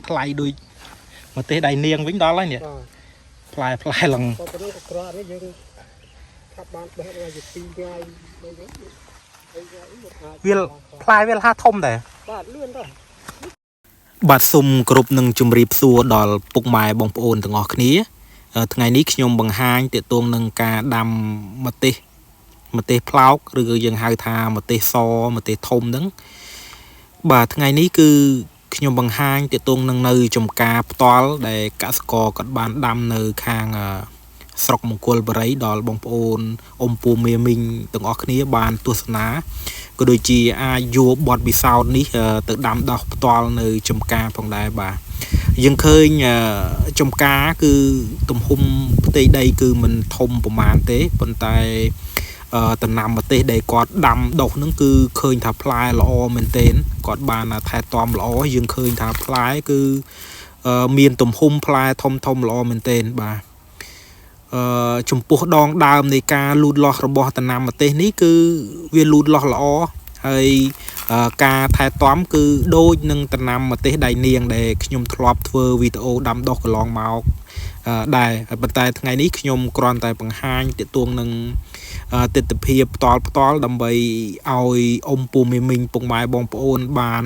ថ្លៃដូចមកទេសដៃនាងវិញដល់ហើយនេះផ្លែឡើងក៏ប៉ុណ្ណឹងក៏ក្រនេះយើងថាបានបេះឲ្យជា2ថ្ងៃដូចហ្នឹងវាផ្លែវាហាធំដែរបាទលឿនទៅបាទសូមគ្រប់នឹងជម្រាបសួរដល់ពុកម៉ែបងប្អូនទាំងអស់គ្នាថ្ងៃនេះខ្ញុំបង្ហាញទាក់ទងនឹងការដាំម្ទេសផ្លោកឬក៏យើងហៅថាម្ទេសសម្ទេសធំហ្នឹងបាទថ្ងៃនេះគឺខ្ញុំបង្ហាញទាក់ទងនឹងនៅចំការផ្ទាល់ដែលកសិករគាត់បានដាំនៅខាងស្រុកមង្គលបុរីដល់បងប្អូនអ៊ំពូមេមីងទាំងអស់គ្នាបានទស្សនាក៏ដូចជាអាចយកបទពិសោធន៍នេះទៅដាំដុះផ្ទាល់នៅចំការផងដែរបាទយើងឃើញចំការគឺទំហំផ្ទៃដីគឺមិនធំប្រហែលទេប៉ុន្តែដំណាំម្ទេសដែលគាត់ដាំដុះហ្នឹងគឺឃើញថាផ្លែល្អមែនទែនគាត់បានថែទាំល្អយើងឃើញថាផ្លែគឺមានទំហំផ្លែធំល្អមែនទែនបាទចំពោះដងដើមនៃការលូតលាស់របស់ដំណាំម្ទេសនេះគឺវាលូតលាស់ល្អហើយការថែទាំគឺដូចនឹងដំណាំម្ទេសដៃនាងដែលខ្ញុំធ្លាប់ធ្វើវីដេអូដាំដុះកន្លងមកដែរប៉ុន្តែថ្ងៃនេះខ្ញុំគ្រាន់តែបង្ហាញទាក់ទងនឹងទស្សនវិជ្ជាផ្ទាល់ដើម្បីឲ្យអ៊ំពូមេមីងពុកម៉ែបងប្អូនបាន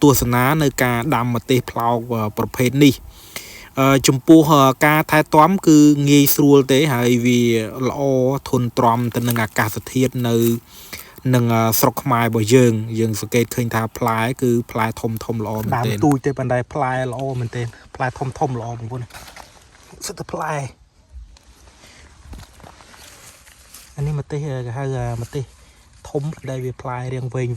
ទស្សនានៅការដាំម្ទេសផ្លោកប្រភេទនេះចំពោះការថែទាំគឺងាយស្រួលទេហើយវាល្អធន់ទ្រាំទៅនឹងអាកាសធាតុនៅនឹងស្រុកខ្មែររបស់យើងសង្កេតឃើញថាផ្លែគឺផ្លែធំល្អមែនទែនទូចទេប៉ុន្តែផ្លែល្អមែនទែនផ្លែធំល្អបងប្អូនសិតតែផ្លែអានេះម្ទេសគេហៅម្ទេសធំដែលវាផ្លែរាងវែង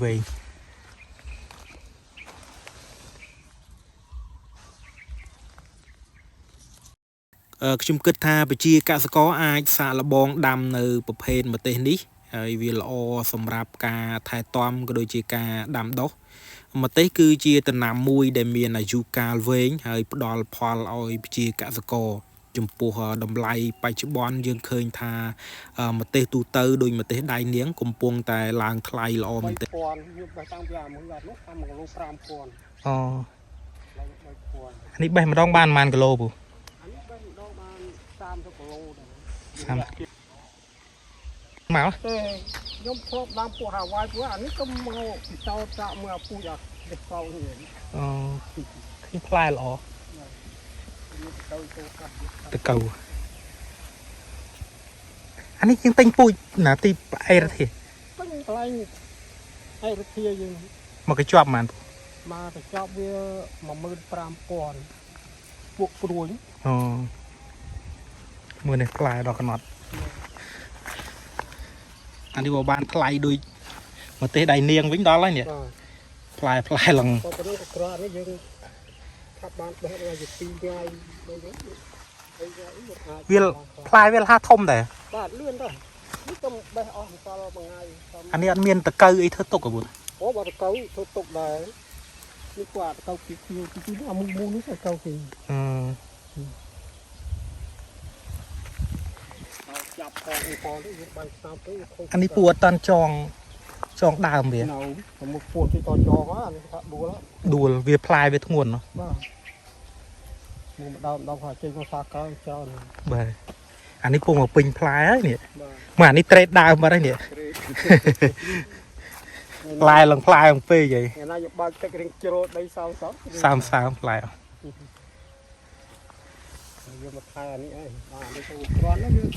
ខ្ញុំគិតថាប្រជាកសិករអាចសាកល្បងដាំនៅប្រភេទម្ទេសនេះហើយវាល្អសម្រាប់ការថែទាំក៏ដូចជាការដាំដុះម្ទេសគឺជាដំណាំមួយដែលមានអាយុកាលវែងហើយផ្ដល់ផលឲ្យប្រជាកសិករចំពោះតម្លៃបច្ចុប្បន្នយើងឃើញថាម្ទេសទូទៅដោយម្ទេសដៃនាងកំពុងតែឡើងថ្លៃល្អមែនទេ1000ខ្ញុំបេះតាំងពីអាមួយបាត់នោះតាម1គីឡូ5000អូអានេះបេះម្ដងបានប៉ុន្មានគីឡូពូអានេះបេះម្ដងបាន30គីឡូដែរ30មកទេខ្ញុំធ្លាប់ដាំពួកហាវ៉ៃពួកអានេះក៏មកពិសោធន៍ចាក់មើលអាពូជអានេះកោនេះអូគឺផ្លែល្អទៅកៅអានេះជាងទិញពូជណាទីអេរធាពេញកន្លែងអេរធាយើងមកកញ្ចប់ហ្មងមកកញ្ចប់វា15000ពួកព្រួយអូមើលនេះផ្លែដល់កណត់អានេះបើបានថ្លៃដូចមកទេសដៃនាងវិញដល់ហើយនេះផ្លែឡើងក៏ប៉ុណ្ណឹងក៏ក្រនេះយើងថាបានបេះឲ្យជា2ថ្ងៃដូចហ្នឹងវាផ្លែវាហាធំដែរបាទលឿនទៅនេះទៅបេះអស់សល់មួយថ្ងៃអានេះអត់មានតកៅអីធ្វើទុកអ្ហ៎បងអូបើតកៅធ្វើទុកដែរនេះគាត់តកៅពីអាមូនេះតកៅពីចាប់ផងនេះយើងបានស្នាប់ទៅអានេះពូអត់តាន់ចងដើមវានៅមកពួតទីតចងអានេះថាដួលវាផ្លែវាធ្ងន់បាទមកដើមថាចេញមកសាកៅចោលបាទអានេះពងមកពេញផ្លែហើយនេះមកអានេះត្រេតដើមបាត់ហើយនេះផ្លែឡើងពេកហីណាយកបើកទឹករៀងជ្រោដីសើផ្លែយកមកថែអានេះឯងបាទនេះទៅគ្រាន់ណាយើង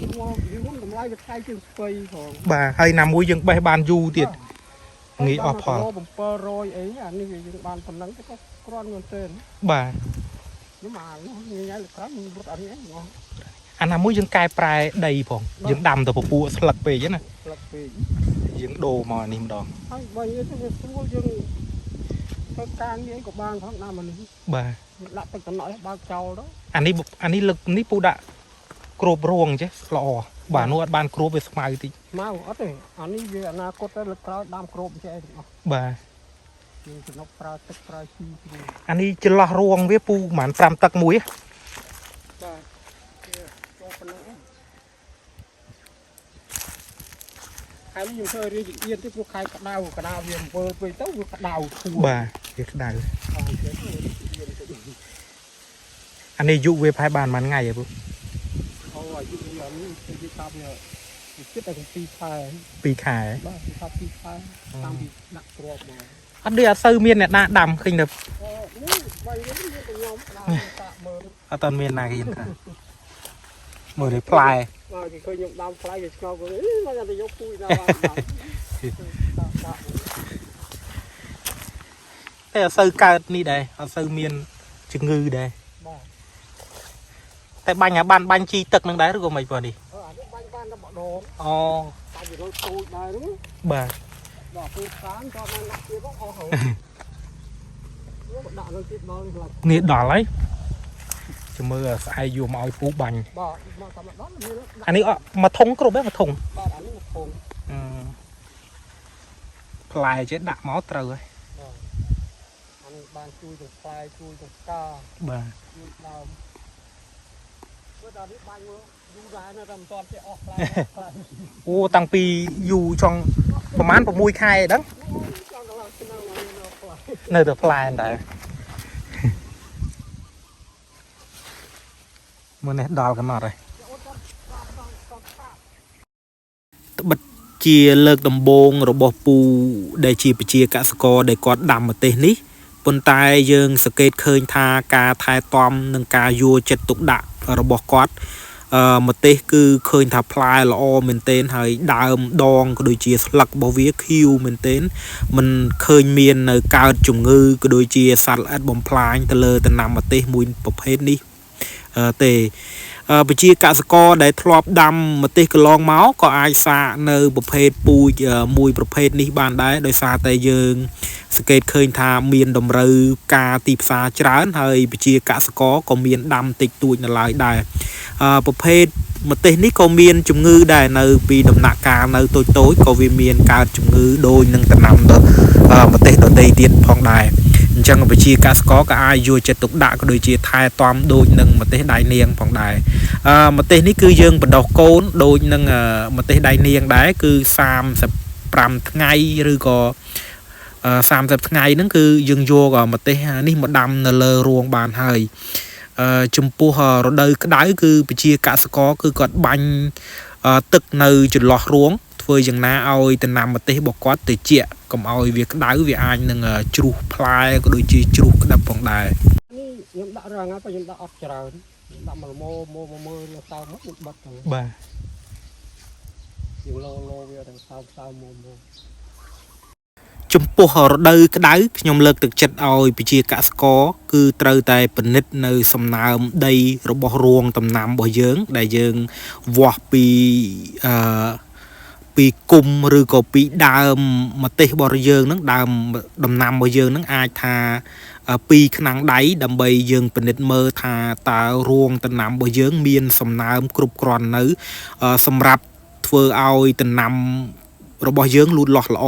តម្លៃវាថ្លៃជាងស្ពៃផងបាទហើយណាមួយយើងបេះបានយូរទៀតងាយអស់ផល700អីអានេះយើងបានប៉ុណ្ណឹងទៅក៏គ្រាន់មែនទេបាទខ្ញុំមកញ៉ៃលើក្រោយខ្ញុំរត់អត់នេះអាណាមួយយើងកែប្រែដីផងយើងដាំទៅពពួកស្លឹកពេកណាស្លឹកពេកយើងដូរមកនេះម្ដងហើយបើយើងទៅស្រួលយើងធ្វើការងារក៏បានផងដាំអានេះបាទដាក់ទឹកតំណក់បើកចោលទៅអានេះលឹកនេះពូដាក់គ្របរងចេះល្អបាទនោះអត់បានគ្របវាស្មៅតិចមកអត់ទេអានេះវាអនាគតទៅលើក្រោយដាំគ្របចេះទាំងអស់បាទយើងចំណុកប្រើទឹកប្រើជីអានេះចន្លោះរងវាពូប្រហែល5ទឹកមួយបាទចូលប៉ុណ្ណឹងហើយខ្ញុំធ្វើរៀងចង្អៀនទៅព្រោះខែក្តៅវាអំពើពេកទៅវាក្តៅធូរបាទវាក្តៅ อันนี้ยุเว็บให้บ้านมันไงอะปุ๊ เขาอายุเยอะนี่ที่ทำเนี่ยคิดแต่ปีพาย ปีขาย บ้านที่ทำปีพายตามปีหนักกรอบมา อันเดียวซื้อเมียนเนี่ยหน้าดำขึ้นเลย นี่ใบนี้มันเป็นยอมตะเมอ เอาตอนเมียนนากินค่ะมือเลยปลาย ว่าเคยยกดำไฟกับเขาก็เลยมันจะยกคุยนะว่า แต่ซื้อการนี่ได้เอาซื้อเมียนจึงงือได้แต่บ้านnhàบ้านchiตึกนั่งได้หรือก็ไม่พอดี อันนี้บ้านเราบอกโดน อ๋อ บ้านอยู่เราตูดได้หรือ บ่า บอกปูค้างตอนนั้นนักเรียนต้องเอาเหรอด่าเราคิดน้อยเลย นี่ดอลเลยจะมือใส่อยู่มาเอาปูบัน บอกมาทำแบบนั้นนี่ อันนี้มาทงกรุบได้มาทง บ้านอันนี้มันคง ปลายจะดักหมอเตย อันบ้านช่วยตรงปลายช่วยตรงกา บ่า ช่วยดาวเมื่อตอนนี้บ้านดูร้ายนะทำตอนจะออกปลาย โอ้ตั้งปีอยู่ช่องประมาณประมุยไข่ดังเนื้อปลายอันใดมื่อนี้ดอลกันหน่อยบัดเจียเลิกดำบงระบบปูได้ชีปเจียกะสกอได้กอดดำมาเตนี้ปนตายยังสเกตเคยทากาทายตอมนังกาโยเจ็ดตุกดะระบบกอดมาเตคือเคยทาพลายละอเมนเทนให้ดามดองก็โดยเจียสลักบวิคิวเมนเทนมันเคยเมียนในการจุงงือก็โดยเจียสัตว์แอดบอมพลายแต่เลยแต่นำมาเตมุยประเภทนี้แต่ปจีกสกอได้ทลอบดำมาเตะกลองเมาส์ก็อายซาในประเภทปูมวยประเภทนี้บ้านได้โดยซาแต่ยังสเกตเคยทาเมียนดมรือกาตีบซาจานให้ปจีกสกอก็เมียนดำติดตัวในลายได้ประเภทมาเตะนี้ก็เมียนจุงงือได้ในปีดำหนักการในตัวโต้ก็วิเมียนการจุงงือโดยนังตะนำเดมาเตะโดยเตียนพองได้จังปจีกสกอก็อายอยู่จะตกด่าก็โดยจีทายตอมโดยนังมาเตะได้เนียงพองได้มาเตะนี้คือยังเป็นดอกโกนโดยนังมาเตะได้เนียงได้คือ30 ไงหรือก็30 ไงนั่นคือยังโยก็มาเตะนี่มาดำในเลอรวงบานเฮยจุ่มปูหอรถเดินก็ได้คือปจีกสกอคือกอดบังตึกในจุดหลอกรวงเพื่ออย่างน้าเอาแต่นำมาเตะบอกกอดเตะเจี๊ยก็เอาviệcได้việc aiนึงจุพลายก็โดยจีจุกดับของได้นี่ยังด่ารังอ่ะยังด่าออกจราด่ามาโมเราตามมัดบัดกัน บ่า อยู่โลเวียแต่ตามโมจุ่มปูหอรถเดินก็ได้ยมเลิกตึกจัดเอาปจีกสกอคือเตยแต่เป็นนิดในสำนามได้ระบบรวงตำนำบ่เยิงได้เยิงวอกปีกุมหรือก็ปีดามมาเตะบอลเยิงนั้นดำนำบอลเยิงนั้นอาจทาปีขนังได้ดำใบเยิงเป็นเด็ดเมื่อทาตารวงตนำบอลเยิงเมียนสำนามกรุบกรอนนื้สำหรับเฟอเอาตนำระบบเยิงลุดหลอกละ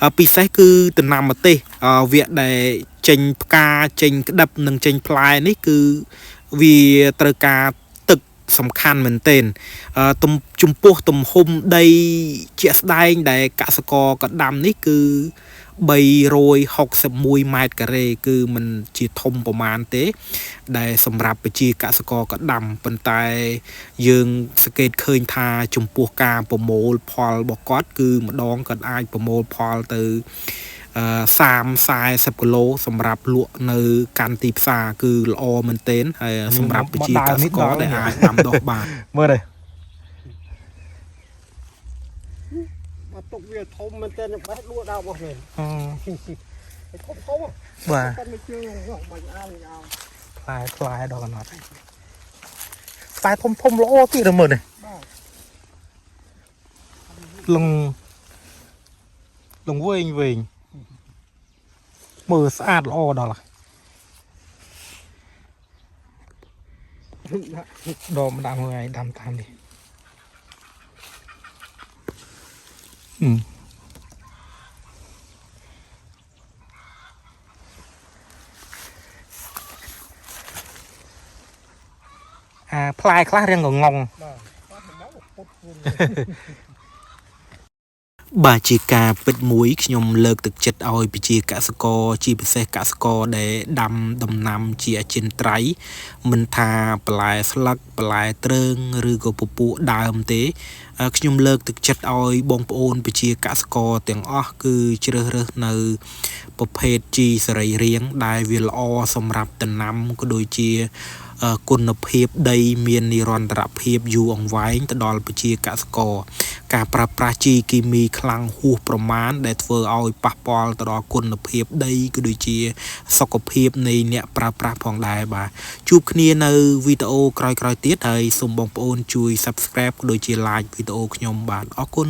อปีเซคือตนำมาเตะเวียได้เจงกาเจงดับหนึ่งเจงพลายนี่คือวีตรกาสำคัญเหมือนเต้นตุ่มจุ่มพวกตุ่มหุ่มได้เจี๊ยสได้ได้กะสกอกระดำนี่คือใบโรย60 ไมล์กะเรคือมันจีทมประมาณเต้ได้สำหรับไปจีกะสกอกระดำเป็นตายยังสเกตเคยทาจุ่มพวกกาประโมลพอลบอกกอดคือมาดองกันอายประโมลพอลตือ30 กิโลสำหรับลวกในการตีซาคือละอมันเต้นสำหรับไปจีกสกอได้อายดำดอกบานเมื่อไร มาตกเวียทมมันเต้นไปรัวดาวบอกเลยไอ้ทมอ่ะ ว่า กันไม่เชื่อไงก็ไม่เอา พลายดอกกันหน่อยพลายทมละอกี่ละเมื่อไรลงเวงมือสะอาดละอดอกละดอกมันดำไงดำตามดิพลายคลาเรื่องของงง bà chỉ cả bịt mũi nhomเลิก ទឹកចិត្តឲ្យប្រជាកសិករជាពិសេសកសិករដែលដាំដំណាំជាអចិន្ត្រៃយ៍មិនថាបន្លែស្លឹកបន្លែទ្រើងឬក៏ពពួកដើមទេខ្ញុំលើកទឹកចិត្តឲ្យបងប្អូនប្រជាកសិករទាំងអស់គឺជ្រើសរើសនៅប្រភេទជីសរីរាង្គដែលវាល្អសម្រាប់ដំណាំក៏ដូចជាគុណភាពដីមាននិរន្តរភាពយូរអង្វែងទៅដល់ប្រជាកសិករការប្រើប្រាស់ជីគីមីខ្លាំងហួសប្រមាណដែលធ្វើឲ្យប៉ះពាល់ទៅដល់គុណភាពដីក៏ដូចជាសុខភាពនៃអ្នកប្រើប្រាស់ផងដែរបាទជួបគ្នានៅវីដេអូក្រោយៗទៀតហើយសូមបងប្អូនជួយ Subscribe ក៏ដូចជា Like វីដេអូខ្ញុំបាទអរគុណ